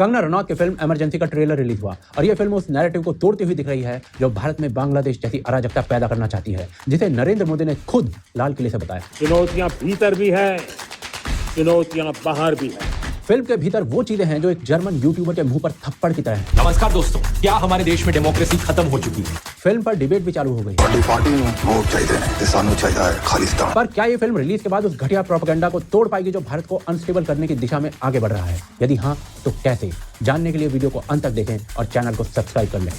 कंगना रनौत की film emergency का trailer release हुआ और यह फिल्म उस नैरेटिव को तोड़ती हुई दिख रही है जो भारत में बांग्लादेश जैसी अराजकता पैदा करना चाहती है, जिसे नरेंद्र मोदी ने खुद लाल किले से बताया। चुनौतियां भीतर भी है, चुनौतियां बाहर भी है। फिल्म के भीतर वो चीजें हैं जो एक जर्मन यूट्यूबर के मुंह पर थप्पड़ की तरह हैं। नमस्कार दोस्तों, क्या हमारे देश में डेमोक्रेसी खत्म हो चुकी है? फिल्म पर डिबेट भी चालू हो गई। पर क्या ये फिल्म रिलीज के बाद उस घटिया प्रोपेगेंडा को तोड़ पाएगी जो भारत को अनस्टेबल करने की दिशा में आगे बढ़ रहा है? यदि हाँ, तो कैसे? जानने के लिए वीडियो को अंत तक देखें और चैनल को सब्सक्राइब कर लें।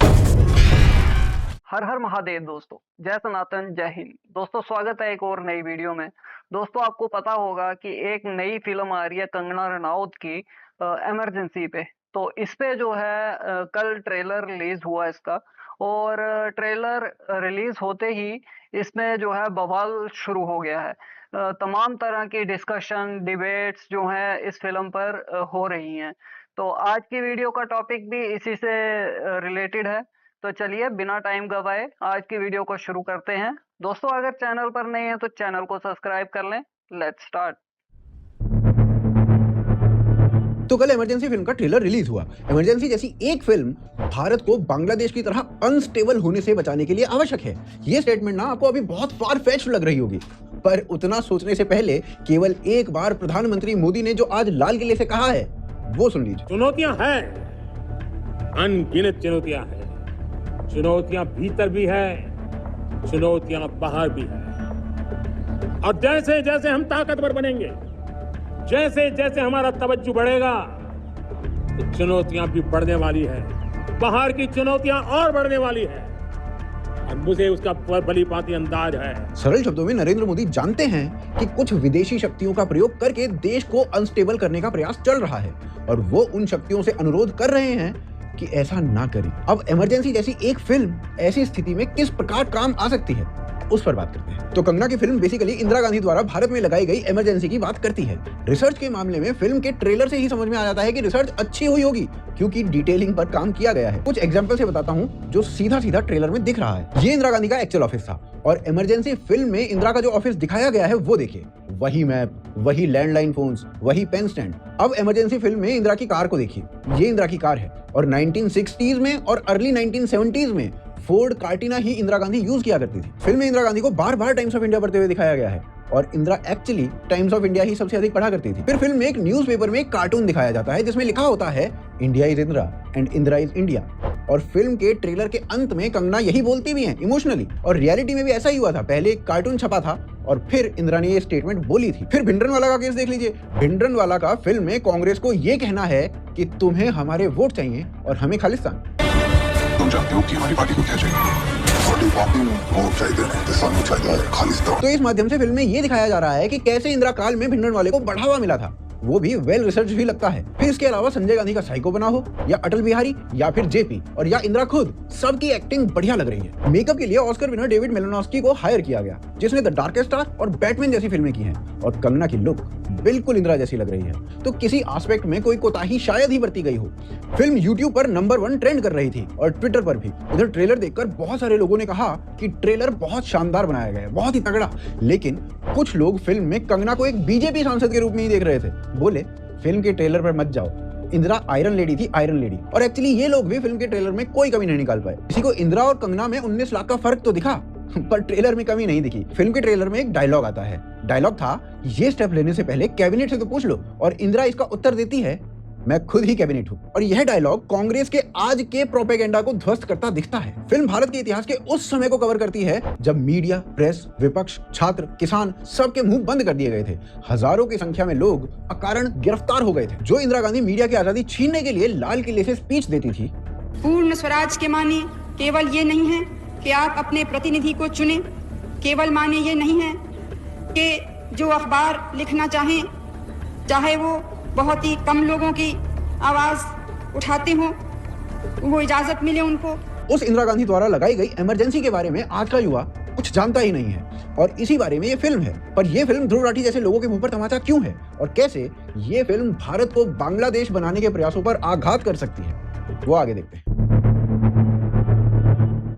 हर हर महादेव दोस्तों, जय सनातन, जय हिंद। दोस्तों स्वागत है एक और नई वीडियो में। दोस्तों आपको पता होगा कि एक नई फिल्म आ रही है कंगना रनौत की इमरजेंसी पे। तो इस पे जो है कल ट्रेलर रिलीज हुआ इसका, और ट्रेलर रिलीज होते ही इसमें जो है बवाल शुरू हो गया है। तमाम तरह की डिस्कशन, डिबेट्स जो हैं इस फिल्म पर हो रही हैं। तो आज की वीडियो का टॉपिक भी इसी से रिलेटेड है। तो चलिए बिना टाइम गवाए आज की वीडियो को शुरू करते हैं। दोस्तों अगर चैनल पर नए हैं तो चैनल को सब्सक्राइब कर लें। Let's start. तो कल इमरजेंसी फिल्म का ट्रेलर रिलीज हुआ। इमरजेंसी जैसी एक फिल्म भारत को बांग्लादेश की तरह अनस्टेबल होने से बचाने के लिए आवश्यक है। ये स्टेटमेंट ना आपको अभी बहुत फार फेच्ड लग रही होगी, पर उतना सोचने से पहले केवल एक बार प्रधानमंत्री मोदी ने जो आज लाल किले से कहा है वो सुन लीजिए। चुनौतियां हैं, अनगिनत चुनौतियां हैं। चुनौतियां भीतर भी है, चुनौतियां बाहर भी है। और जैसे जैसे हम ताकतवर बनेंगे, जैसे जैसे हमारा तवज्जो बढ़ेगा, तो चुनौतियां भी बढ़ने वाली है। बाहर की चुनौतियां और बढ़ने वाली है, और मुझे उसका भली भांति अंदाज है। सरल शब्दों में नरेंद्र मोदी जानते हैं कि कुछ विदेशी शक्तियों का प्रयोग करके देश को अनस्टेबल करने का प्रयास चल रहा है, और वो उन शक्तियों से अनुरोध कर रहे हैं कि ऐसा ना करें। अब इमरजेंसी जैसी एक फिल्म ऐसी स्थिति में किस प्रकार काम आ सकती है, उस पर बात करते हैं। तो कंगना की फिल्म बेसिकली इंदिरा गांधी द्वारा भारत में लगाई गई इमरजेंसी की बात करती है। रिसर्च के मामले में फिल्म के ट्रेलर से ही समझ में आ जाता है कि रिसर्च अच्छी हुई होगी, क्योंकि डिटेलिंग पर काम किया गया है। कुछ एग्जांपल से बताता हूँ जो सीधा सीधा ट्रेलर में दिख रहा है। ये इंदिरा गांधी का एक्चुअल ऑफिस था, और इमरजेंसी फिल्म में इंदिरा का जो ऑफिस दिखाया गया है वो देखिए। वही मैप, वही लैंडलाइन फोन्स, वही पेन स्टैंड। अब इमरजेंसी फिल्म में इंदिरा की कार को देखिए। ये इंदिरा की कार है, और 1960s में और अर्ली 1970s में फोर्ड कार्टिना ही इंदिरा गांधी यूज किया करती थी। फिल्म में इंदिरा गांधी को बार बार टाइम्स ऑफ इंडिया पढ़ते हुए दिखाया गया है, और Indira actually Times of India ही सबसे अधिक पढ़ा करती थी। फिर फिल्म में एक न्यूज़पेपर में एक कार्टून दिखाया जाता है जिसमें लिखा होता है India is Indira and Indira is India. और फिल्म के ट्रेलर के अंत में कंगना यही बोलती भी हैं इमोशनली, और रियलिटी में भी ऐसा ही हुआ था। पहले एक कार्टून छपा था और फिर इंदिरा ने ये स्टेटमेंट बोली थी। फिर भिंडरनवाला का केस देख लीजिए। भिंडरनवाला का फिल्म में कांग्रेस को ये कहना है कि तुम्हें हमारे वोट चाहिए और हमें खालिस्तान। तुम जानते हो कि हमारी पार्टी को क्या चाहिए? तो इस माध्यम से फिल्म में ये दिखाया जा रहा है कि कैसे इंदिरा काल में भिंडरनवाले को बढ़ावा मिला था, वो भी वेल रिसर्च भी लगता है। फिर इसके अलावा संजय गांधी का साइको बना हो, या अटल बिहारी, या फिर जेपी, और या इंदिरा खुद, सबकी एक्टिंग बढ़िया लग रही है। मेकअप के लिए ऑस्कर विनर डेविड मेलानोस्की को हायर किया गया, जिसने द डार्केस्ट स्टार और बैटमैन जैसी फिल्में की हैं, और कंगना की लुक बिल्कुल इंदिरा जैसी लग रही है। तो किसी एस्पेक्ट में कोई कोताही शायद ही बरती गई हो। फिल्म यूट्यूब पर नंबर 1 ट्रेंड कर रही थी, और ट्विटर पर भी। उधर ट्रेलर देखकर बहुत सारे लोगों ने कहा कि ट्रेलर बहुत शानदार बनाया गया है, बहुत ही तगड़ा। लेकिन कुछ लोग फिल्म में कंगना को एक बीजेपी सांसद के रूप में ही देख रहे थे। बोले फिल्म के ट्रेलर पर मत जाओ, इंदिरा आयरन लेडी थी, आयरन लेडी। और एक्चुअली ये लोग भी फिल्म के ट्रेलर में कोई कमी नहीं निकाल पाए। किसी को इंदिरा और कंगना में 19 लाख का फर्क तो दिखा, पर ट्रेलर में कमी नहीं दिखी। फिल्म के ट्रेलर में एक डायलॉग आता है। डायलॉग था, ये स्टेप लेने से पहले कैबिनेट से तो पूछ लो, और इंदिरा इसका उत्तर देती है, मैं खुद ही कैबिनेट हूँ। और यह डायलॉग कांग्रेस के आज के प्रोपेगेंडा को ध्वस्त करता दिखता है। फिल्म भारत के इतिहास के उस समय को कवर करती है जब मीडिया, प्रेस, विपक्ष, छात्र, किसान सबके मुंह बंद कर दिए गए थे। हजारों की संख्या में लोग अकारण गिरफ्तार हो गए थे। जो इंदिरा गांधी मीडिया की आजादी छीनने के लिए लाल किले से स्पीच देती थी। पूर्ण स्वराज के माने केवल ये नहीं है कि आप अपने प्रतिनिधि को चुने, केवल माने ये नहीं है कि जो अखबार लिखना चाहें, चाहे वो बहुत ही कम लोगों की आवाज उठाते हों, वो इजाजत मिले उनको। उस इंदिरा गांधी द्वारा लगाई गई इमरजेंसी के बारे में आज का युवा कुछ जानता ही नहीं है, और इसी बारे में ये फिल्म है। पर यह फिल्म ध्रुव राठी जैसे लोगों के मुंह पर तमाचा क्यों है, और कैसे ये फिल्म भारत को बांग्लादेश बनाने के प्रयासों पर आघात कर सकती है, वो आगे देखते हैं।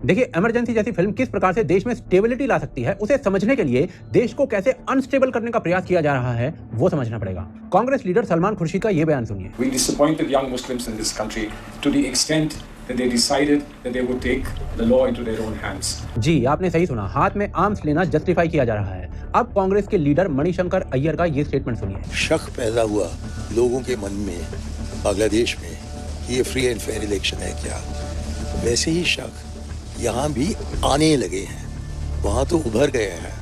देखिए, इमरजेंसी जैसी फिल्म किस प्रकार से देश में स्टेबिलिटी ला सकती है, उसे समझने के लिए देश को कैसे अनस्टेबल करने का प्रयास किया जा रहा है वो समझना पड़ेगा। कांग्रेस लीडर सलमान खुर्शीद का ये बयान सुनिए। We disappointed young Muslims in this country to the extent that they decided that they would take the law into their own hands. जी, आपने सही सुना, हाथ में आर्म्स लेना जस्टिफाई किया जा रहा है। अब कांग्रेस के लीडर मणिशंकर अय्यर का ये स्टेटमेंट सुनिए। शक पैदा हुआ लोगों के मन में बांग्लादेश में ये फ्री एंड फेयर इलेक्शन है क्या, वैसे ही शक यहाँ भी आने लगे हैं। वहाँ तो उभर गए हैं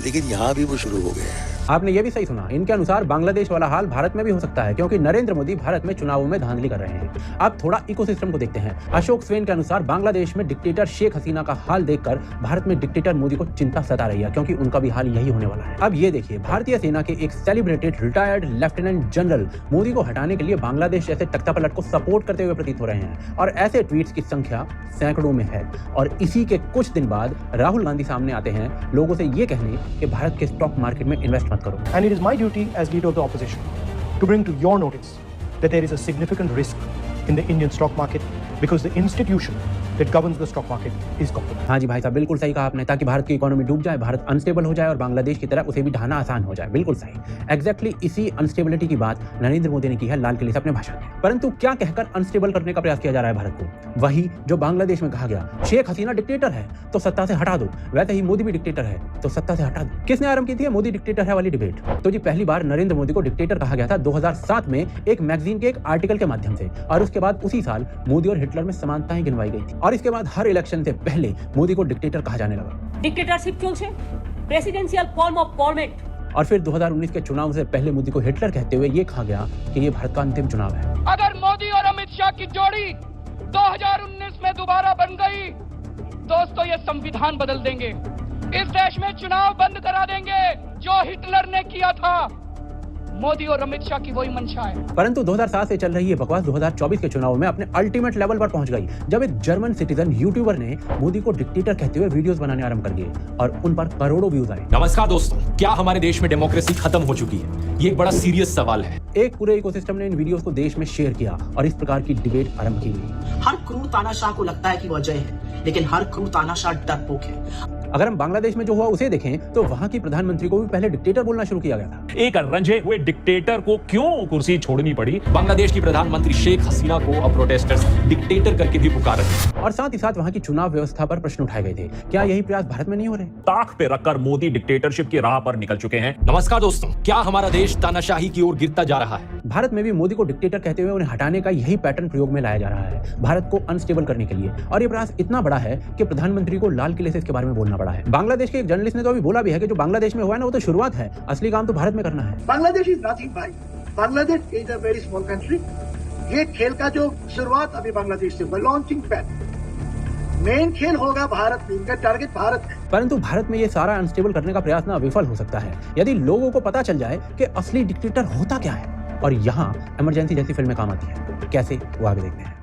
लेकिन यहाँ भी वो शुरू हो गए हैं। आपने ये भी सही सुना, इनके अनुसार बांग्लादेश वाला हाल भारत में भी हो सकता है, क्योंकि नरेंद्र मोदी भारत में चुनावों में धांधली कर रहे हैं। अब थोड़ा इकोसिस्टम को देखते हैं। अशोक स्वेन के अनुसार बांग्लादेश में डिक्टेटर शेख हसीना का हाल देखकर भारत में डिक्टेटर मोदी को चिंता सता रही है, क्योंकि उनका भी हाल यही होने वाला है। अब ये देखिए, भारतीय सेना के एक celebrated retired lieutenant general Modi को हटाने के लिए बांग्लादेश जैसे तख्तापलट को सपोर्ट करते हुए प्रतीत हो रहे हैं, और ऐसे ट्वीट्स की संख्या सैकड़ों में है। और इसी के कुछ दिन बाद राहुल गांधी सामने आते हैं लोगों से ये कहने कि भारत के स्टॉक मार्केट में इन्वेस्ट मत करो। And it is my duty as leader of the opposition to bring to your notice that there is a significant risk in the Indian stock market because the institution that governs the stock market is compromised. हाँ जी भाई साहब, बिल्कुल सही कहा आपने, ताकि भारत की economy डूब जाए, भारत अनस्टेबल हो जाए और बांग्लादेश की तरह उसे भी ढाना आसान हो जाए। बिल्कुल सही। एग्जैक्टली इसी अनस्टेबिलिटी की बात नरेंद्र मोदी ने की है लाल किले से अपने भाषण में। परंतु क्या कहकर अनस्टेबल करने का प्रयास किया जा रहा है भारत को? वही जो बांग्लादेश में कहा गया, शेख हसीना डिक्टेटर है तो सत्ता से हटा दो, वैसे ही मोदी भी डिक्टेटर है तो सत्ता से हटा दो। किसने आरंभ की थी मोदी डिक्टेटर है वाली डिबेट? तो जी, पहली बार नरेंद्र मोदी को डिक्टेटर कहा गया था 2007 में एक मैगजीन के एक आर्टिकल के माध्यम से, और उसके बाद उसी साल मोदी और हिटलर में समानताएं गिनवाई गई थी, और इसके बाद हर इलेक्शन से पहले मोदी को डिक्टेटर कहा जाने लगा। डिक्टेटरशिप चलছে, प्रेसिडेंशियल फॉर्म ऑफ गवर्नमेंट। और फिर 2019 के चुनाव से पहले मोदी को हिटलर कहते हुए ये कहा गया कि ये भारत का अंतिम चुनाव है। अगर मोदी और अमित शाह की जोड़ी 2019 में दोबारा बन गई, दोस्तों ये संविधान बदल देंगे, इस देश में चुनाव बंद करा देंगे जो हिटलर ने किया था। मोदी और अमित शाह की वही मंशा है। परंतु 2007 से चल रही ये बकवास 2024 के चुनाव में अपने अल्टीमेट लेवल पर पहुंच गई, जब एक जर्मन सिटीजन यूट्यूबर ने मोदी को डिक्टेटर कहते हुए वीडियोस बनाने आरंभ कर दिए और उन पर करोड़ों व्यूज आए। नमस्कार दोस्तों, क्या हमारे देश में डेमोक्रेसी खत्म हो चुकी है? ये एक बड़ा सीरियस सवाल है। एक पूरे इकोसिस्टम ने इन वीडियोस को देश में शेयर किया और इस प्रकार की डिबेट आरंभ की गई। हर क्रूर तानाशाह को लगता है कि वह अजय है, लेकिन हर क्रूर तानाशाह डरपोक है। अगर हम बांग्लादेश में जो हुआ उसे देखें तो वहां की प्रधानमंत्री को भी पहले डिक्टेटर बोलना शुरू किया गया था। एक रंजे हुए डिक्टेटर को क्यों कुर्सी छोड़नी पड़ी? बांग्लादेश की प्रधानमंत्री शेख हसीना को अब प्रोटेस्टर्स डिक्टेटर करके भी पुकार रहे हैं, और साथ ही साथ वहां की चुनाव व्यवस्था पर प्रश्न उठाए गए थे। क्या यही प्रयास भारत में नहीं हो रहे? ताक पे रखकर मोदी डिक्टेटरशिप की राह पर निकल चुके हैं। नमस्कार दोस्तों, क्या हमारा देश तानाशाही की ओर गिरता जा रहा है? भारत में भी मोदी को डिक्टेटर कहते हुए उन्हें हटाने का यही पैटर्न प्रयोग में लाया जा रहा है, भारत को अनस्टेबल करने के लिए। और ये प्रयास इतना बड़ा है कि प्रधानमंत्री को लाल किले से इसके बारे में बोलना पड़ा है। बांग्लादेश के एक जर्नलिस्ट ने तो अभी बोला भी है कि जो बांग्लादेश में हुआ है ना, वो तो शुरुआत है, असली काम तो भारत में करना है। बांग्लादेश इज नथिंग भाई, Bangladesh is a very small country. ये खेल का जो शुरुआत अभी बांग्लादेश से, लॉन्चिंग पैड, मेन खेल होगा भारत में, इनका टारगेट भारत है। परंतु भारत में ये सारा अनस्टेबल करने का प्रयास ना विफल हो सकता है यदि लोगों को पता चल जाए कि असली डिक्टेटर होता क्या है, और यहाँ इमरजेंसी जैसी फिल्में काम आती है। कैसे, वो आगे देखते हैं।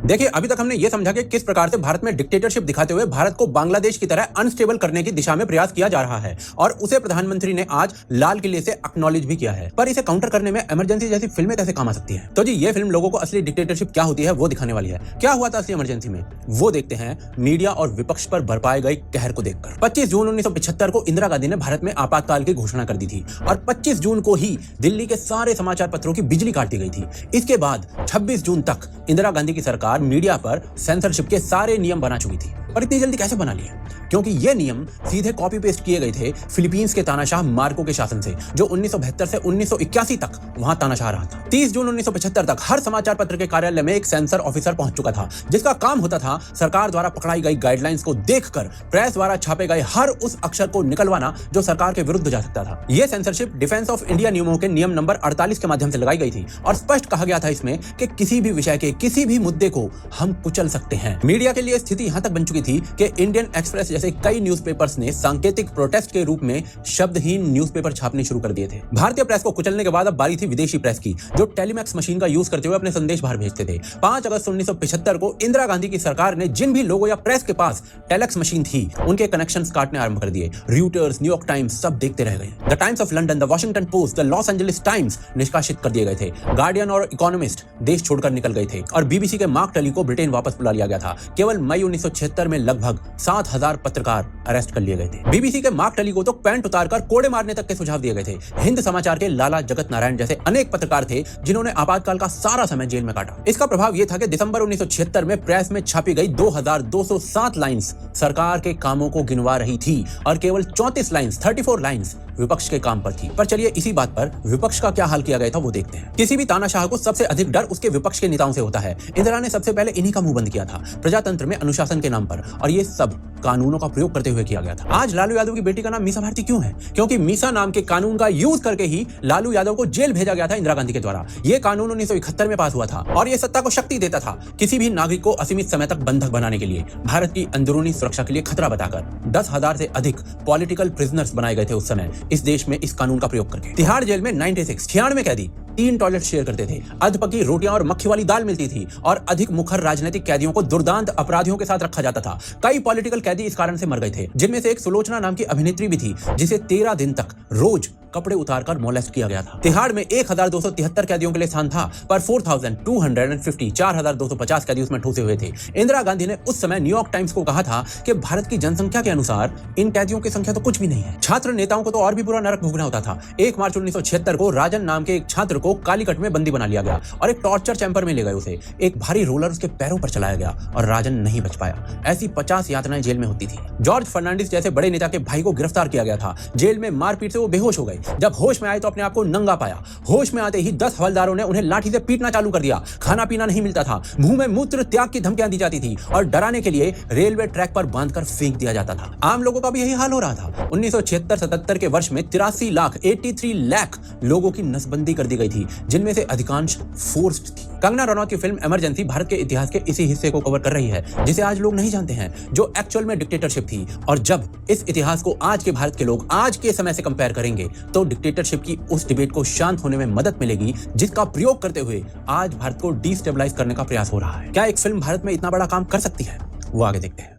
देखिए, अभी तक हमने ये समझा कि किस प्रकार से भारत में डिक्टेटरशिप दिखाते हुए भारत को बांग्लादेश की तरह अनस्टेबल करने की दिशा में प्रयास किया जा रहा है, और उसे प्रधानमंत्री ने आज लाल किले से एक्नॉलेज भी किया है। पर इसे काउंटर करने में इमरजेंसी जैसी फिल्में कैसे काम आ सकती हैं? तो जी, ये फिल्म लोगों को असली डिक्टेटरशिप क्या होती है वो दिखाने वाली है। क्या हुआ था असली इमरजेंसी में, वो देखते हैं मीडिया और विपक्ष पर बरपाए गए कहर को देखकर। 25 जून 1975 को इंदिरा गांधी ने भारत में आपातकाल की घोषणा कर दी थी, और 25 जून को ही दिल्ली के सारे समाचार पत्रों की बिजली काट दी गई थी। इसके बाद 26 जून तक इंदिरा गांधी की सरकार मीडिया पर सेंसरशिप के सारे नियम बना चुकी थी। पर इतनी जल्दी कैसे बना लिए? क्योंकि ये नियम सीधे कॉपी पेस्ट किए गए थे फिलीपींस के तानाशाह मार्को के शासन से, जो 1972 से 1981 तक वहां तानाशाह रहा था। 30 जून 1975 तक हर समाचार पत्र के कार्यालय में एक सेंसर ऑफिसर पहुंच चुका था, जिसका काम होता था सरकार द्वारा पकड़ाई गई गाइडलाइंस को देखकर प्रेस द्वारा छापे गए हर उस अक्षर को निकलवाना जो सरकार के विरुद्ध जा सकता था। यह सेंसरशिप डिफेंस ऑफ इंडिया नियमों के नियम नंबर 48 के माध्यम से लगाई गई थी, और स्पष्ट कहा गया था इसमें कि किसी भी विषय के किसी भी मुद्दे को हम कुचल सकते हैं। मीडिया के लिए स्थिति यहां तक बन चुकी थी कि इंडियन एक्सप्रेस जैसे कई न्यूज़पेपर्स ने सांकेतिक प्रोटेस्ट के रूप में शब्दहीन न्यूज़पेपर छापने शुरू कर दिए थे। भारतीय प्रेस को कुचलने के बाद अब बारी थी विदेशी प्रेस की, जो टेलीमैक्स मशीन का यूज करते हुए अपने संदेश बाहर भेजते थे। 5 अगस्त 1975 को इंदिरा गांधी की सरकार ने जिन भी लोगों या प्रेस के पास टेलेक्स मशीन थी, उनके कनेक्शंस काटने आरंभ कर दिए। रॉयटर्स, न्यूयॉर्क टाइम्स सब देखते रह गए। The times of London, the Washington post, the Los Angeles times निष्कासित कर दिए गए थे। गार्डियन और इकोनॉमिस्ट देश छोड़कर निकल गए थे और बीबीसी के मार्क टली को ब्रिटेन वापस बुला लिया गया था। केवल मई 1976 में लगभग 7000 पत्रकार अरेस्ट कर लिए गए थे। बीबीसी के मार्क टली को तो पैंट उतारकर कोड़े मारने तक के सुझाव दिए गए थे। हिंद समाचार के लाला जगत नारायण जैसे अनेक पत्रकार थे जिन्होंने आपातकाल का सारा समय जेल में काटा। इसका प्रभाव यह था कि दिसंबर 1976 में प्रेस में छापी गई 2207 लाइंस सरकार के कामों को गिनवा रही थी और केवल 34 लाइंस विपक्ष के काम पर थी। पर चलिए इसी बात पर विपक्ष का क्या हाल किया गया था वो देखते हैं। किसी भी तानाशाह को सबसे अधिक डर उसके विपक्ष के नेताओं से होता है। इंदिरा ने सबसे पहले इन्हीं का मुंह बंद किया था, प्रजातंत्र में अनुशासन के नाम पर, और ये सब कानूनों का प्रयोग करते हुए किया गया था। आज लालू यादव की बेटी का नाम मीसा भारती क्यों है? क्योंकि मीसा नाम के कानून का यूज करके ही लालू यादव को जेल भेजा गया था इंदिरा गांधी के द्वारा। ये कानून 1971 में पास हुआ था और ये सत्ता को शक्ति देता था किसी भी नागरिक को असीमित समय तक बंधक बनाने के लिए। भारत की अंदरूनी सुरक्षा के लिए खतरा बताकर 10,000 से अधिक पॉलिटिकल प्रिजनर्स बनाए गए थे उस समय इस देश में इस कानून का प्रयोग करके। तिहाड़ जेल में 96 कैदी 3 टॉयलेट शेयर करते थे, अधपकी रोटियां और मक्खी वाली दाल मिलती थी और अधिक मुखर राजनीतिक कैदियों को दुर्दांत अपराधियों के साथ रखा जाता था। कई पॉलिटिकल कैदी इस कारण से मर गए थे, जिनमें से एक सुलोचना नाम की अभिनेत्री भी थी जिसे 13 दिन तक रोज कपड़े उतारकर मोलेस्ट किया गया था। तिहाड़ में 1273 कैदियों के लिए स्थान था, पर 4250 कैदी उसमें ठूसे हुए थे। इंदिरा गांधी ने उस समय न्यूयॉर्क टाइम्स को कहा था कि भारत की जनसंख्या के अनुसार इन कैदियों की संख्या तो कुछ भी नहीं है। छात्र नेताओं को तो और भी बुरा नरक भोगना होता था। 1 मार्च 1976 को राजन नाम के एक छात्र को कालीकट में बंदी बना लिया गया और एक टॉर्चर चैंबर में ले गए उसे। एक भारी रोलर उसके पैरों पर चलाया गया और राजन नहीं बच पाया। ऐसी 50 यातनाएं जेल में होती थी। जॉर्ज फर्नांडिस जैसे बड़े नेता के भाई को गिरफ्तार किया गया था। जेल में मारपीट से वो बेहोश हो गए। जब होश में आए तो अपने आप को नंगा पाया। होश में आते ही 10 हवलदारों ने उन्हें लाठी से पीटना चालू कर दिया। खाना पीना नहीं मिलता था, मुंह में मूत्र त्याग की धमकियां दी जाती थी और डराने के लिए रेलवे ट्रैक पर बांधकर फेंक दिया जाता था। आम लोगों का भी यही हाल हो रहा था। 1976-77 के वर्ष में 83 लाख लोगों की नसबंदी कर दी गई थी, जिनमें से अधिकांश फोर्स्ड थी। कंगना रनौत की फिल्म इमरजेंसी भारत के इतिहास के इसी हिस्से को कवर कर रही है जिसे आज लोग नहीं जानते हैं, जो एक्चुअल में डिक्टेटरशिप थी। और जब इस इतिहास को आज के भारत के लोग आज के समय से कंपेयर करेंगे तो डिक्टेटरशिप की उस डिबेट को शांत होने में मदद मिलेगी जिसका प्रयोग करते हुए आज भारत को डिस्टेबलाइज करने का प्रयास हो रहा है। क्या एक फिल्म भारत में इतना बड़ा काम कर सकती है? वो आगे देखते हैं।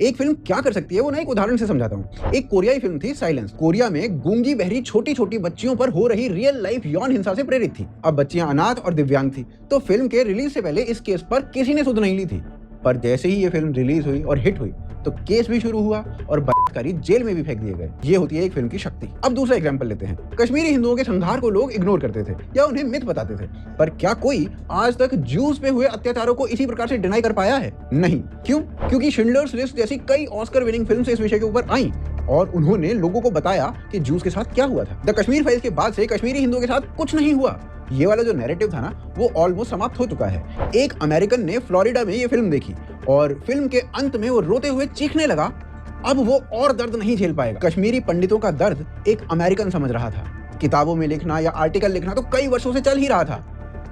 एक फिल्म क्या कर सकती है वो ना एक उदाहरण से समझाता हूँ। एक कोरियाई फिल्म थी साइलेंस। कोरिया में गूंगी बहरी छोटी छोटी बच्चियों पर हो रही रियल लाइफ यौन हिंसा से प्रेरित थी। अब बच्चियां अनाथ और दिव्यांग थी, तो फिल्म के रिलीज से पहले इस केस पर किसी ने सुध नहीं ली थी। पर जैसे ही ये फिल्म रिलीज हुई और हिट हुई तो केस भी शुरू हुआ और बलात्कारी जेल में भी फेंक दिए गए। ये होती है एक फिल्म की शक्ति। अब दूसरा एग्जांपल लेते हैं। कश्मीरी हिंदुओं के संघार को लोग इग्नोर करते थे या उन्हें मिथ बताते थे, पर क्या कोई आज तक ज्यूज पे हुए अत्याचारों को इसी प्रकार से डिनाई कर पाया है? नहीं। क्यों? क्योंकि शिंडलर्स लिस्ट जैसी कई ऑस्कर विनिंग फिल्म्स इस विषय के ऊपर आई और उन्होंने लोगों को बताया कि ज्यूज के साथ क्या हुआ था। द कश्मीर फाइल्स के बाद से कश्मीरी हिंदुओं के साथ कुछ नहीं हुआ। ये वाला जो नैरेटिव था ना, वो ऑलमोस्ट समाप्त हो चुका है। एक अमेरिकन ने फ्लोरिडा में ये फिल्म देखी और फिल्म के अंत में वो रोते हुए चीखने लगा। अब वो और दर्द नहीं झेल पाएगा। कश्मीरी पंडितों का दर्द एक अमेरिकन समझ रहा था। किताबों में लिखना या आर्टिकल लिखना तो कई वर्षों से चल ही रहा था।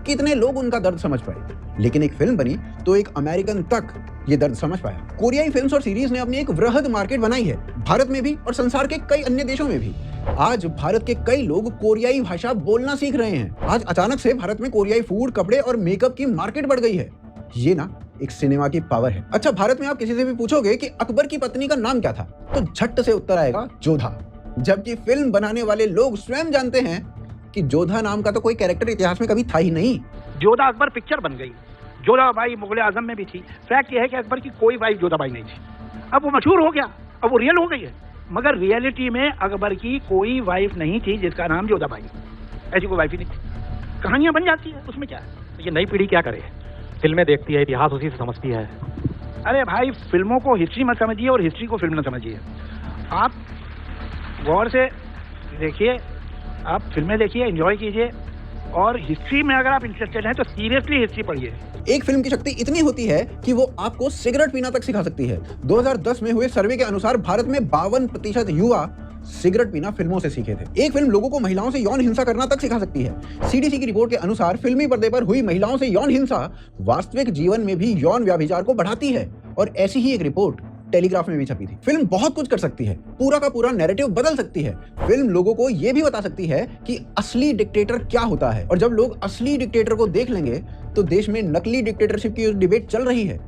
कितने लोग उनका दर्द समझ पाए, लेकिन एक फिल्म बनी तो एक अमेरिकन तक ये दर्द समझ पाया। कोरियाई फिल्म्स और सीरीज ने अपनी एक वृहद मार्केट बनाई है, भारत में भी और संसार के कई अन्य देशों में भी। आज भारत के कई लोग कोरियाई भाषा बोलना सीख रहे हैं। आज अचानक से भारत में कोरियाई फूड, कपड़े और मेकअप की मार्केट बढ़ गई है। ये ना एक सिनेमा की पावर है। अच्छा, भारत में आप किसी से भी पूछोगे कि अकबर की पत्नी का नाम क्या था, तो झट से उत्तर आएगा जोधा। जबकि फिल्म बनाने वाले लोग स्वयं जानते हैं कि जोधा नाम का तो कोई कैरेक्टर इतिहास में कभी था ही नहीं। जोधा अकबर पिक्चर बन गई। जोधाबाई मुगल आजम में भी थी। फैक्ट यह है कि अकबर की कोई वाइफ जोधाबाई नहीं थी। अब वो मशहूर हो गया, अब वो रियल हो गई है, मगर रियलिटी में अकबर की कोई वाइफ नहीं थी जिसका नाम जोधाबाई। ऐसी कोई वाइफ ही नहीं थी। कहानियां बन जाती है, उसमें क्या है। ये नई पीढ़ी क्या करे? फिल्में देखती है, इतिहास उसी से समझती है। अरे भाई, फिल्मों को हिस्ट्री मत समझिए और हिस्ट्री को फिल्म न समझिए। आप गौर से देखिए, आप फिल्में देखिए, एंजॉय कीजिए, और हिस्ट्री में अगर आप इंटरेस्टेड हैं तो सीरियसली हिस्ट्री पढ़िए। एक फिल्म की शक्ति इतनी होती है कि वो आपको सिगरेट पीना तक सिखा सकती है। 2010 में हुए सर्वे के अनुसार भारत में 52% युवा सिगरेट पीना फिल्मों से सीखे थे। एक फिल्म लोगों को महिलाओं से यौन हिंसा करना तक सिखा सकती है। सीडीसी की रिपोर्ट के अनुसार फिल्मी पर्दे पर हुई महिलाओं से यौन हिंसा वास्तविक जीवन में भी यौन व्याभिचार को बढ़ाती है, और ऐसी ही एक रिपोर्ट टेलीग्राफ में भी छपी थी। फिल्म बहुत कुछ कर सकती है, पूरा का पूरा नैरेटिव बदल सकती है। फिल्म लोगों को यह भी बता सकती है कि असली डिक्टेटर क्या होता है, और जब लोग असली डिक्टेटर को देख लेंगे तो देश में नकली डिक्टेटरशिप की जो डिबेट चल रही है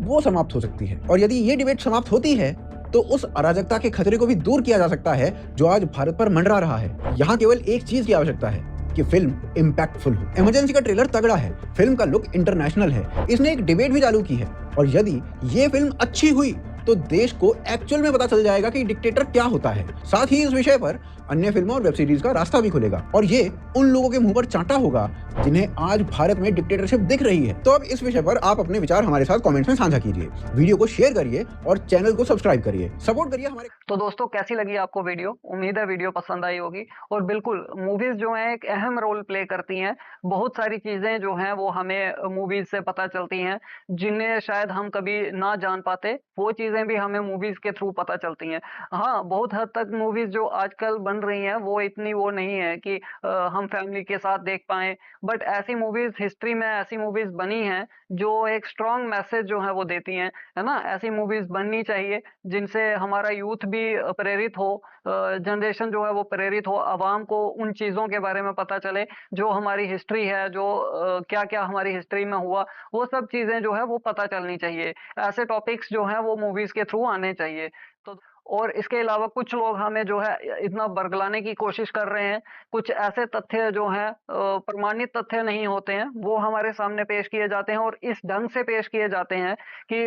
वो समाप्त हो सकती है। और यदि ये डिबेट समाप्त होती है तो उस अराजकता के खतरे को भी दूर किया जा सकता है जो आज भारत पर मंडरा रहा है। यहाँ केवल एक चीज की आवश्यकता है कि फिल्म इंपैक्टफुल हो। इमरजेंसी का ट्रेलर तगड़ा है, फिल्म का लुक इंटरनेशनल है, इसने एक डिबेट भी चालू की है, और यदि ये फिल्म अच्छी हुई तो देश को एक्चुअल में पता चल जाएगा कि डिक्टेटर क्या होता है। साथ ही इस विषय पर अन्य फिल्मों और वेब सीरीज का रास्ता भी खुलेगा, और ये उन लोगों के मुंह पर चांटा होगा जिन्हें आज भारत में डिक्टेटरशिप दिख रही है। तो अब इस विषय पर आप अपने विचार हमारे साथ कमेंट्स में साझा कीजिए, वीडियो को शेयर करिए और चैनल को सब्सक्राइब करिए, सपोर्ट करिए हमारे। तो दोस्तों, कैसी लगी आपको वीडियो? उम्मीद है वीडियो पसंद आई होगी। और बिल्कुल, मूवीज जो है एक अहम रोल प्ले करती हैं। बहुत सारी चीजें जो हैं वो हमें मूवीज से पता चलती हैं, जिन्हें शायद हम कभी ना जान पाते, वो चीजें भी हमें मूवीज के थ्रू पता चलती हैं। हाँ, बहुत हद तक मूवीज जो आजकल बन रही हैं वो इतनी वो नहीं है कि हम फैमिली के साथ देख पाएं, बट ऐसी मूवीज, हिस्ट्री में ऐसी मूवीज बनी हैं जो एक स्ट्रॉन्ग मैसेज जो है वो देती हैं, है ना। ऐसी मूवीज बननी चाहिए जिनसे हमारा यूथ भी प्रेरित हो, जनरेशन जो है वो प्रेरित हो, आवाम को उन चीज़ों के बारे में पता चले जो हमारी हिस्ट्री है, जो क्या क्या हमारी हिस्ट्री में हुआ, वो सब चीज़ें जो है वो पता चलनी चाहिए। ऐसे टॉपिक्स जो हैं वो मूवीज़ के थ्रू आने चाहिए। तो और इसके अलावा कुछ लोग हमें जो है इतना बरगलाने की कोशिश कर रहे हैं, कुछ ऐसे तथ्य जो हैं प्रमाणित तथ्य नहीं होते हैं, वो हमारे सामने पेश किए जाते हैं, और इस ढंग से पेश किए जाते हैं कि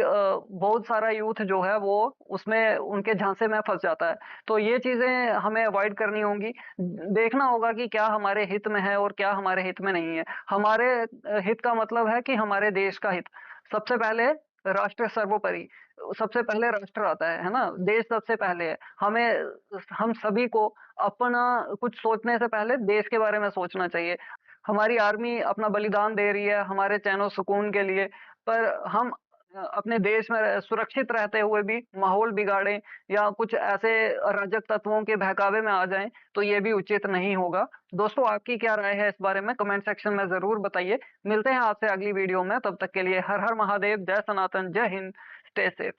बहुत सारा यूथ जो है वो उसमें उनके झांसे में फंस जाता है। तो ये चीज़ें हमें अवॉइड करनी होंगी, देखना होगा कि क्या हमारे हित में है और क्या हमारे हित में नहीं है। हमारे हित का मतलब है कि हमारे देश का हित। सबसे पहले राष्ट्र सर्वोपरि, सबसे पहले राष्ट्र आता है ना, देश सबसे पहले है। हम सभी को अपना कुछ सोचने से पहले देश के बारे में सोचना चाहिए। हमारी आर्मी अपना बलिदान दे रही है हमारे चैन और सुकून के लिए, पर हम अपने देश में सुरक्षित रहते हुए भी माहौल बिगाड़ें या कुछ ऐसे अराजक तत्वों के बहकावे में आ जाएं, तो ये भी उचित नहीं होगा। दोस्तों, आपकी क्या राय है इस बारे में कमेंट सेक्शन में जरूर बताइए। मिलते हैं आपसे अगली वीडियो में, तब तक के लिए हर हर महादेव, जय सनातन, जय हिंद, स्टे सेफ।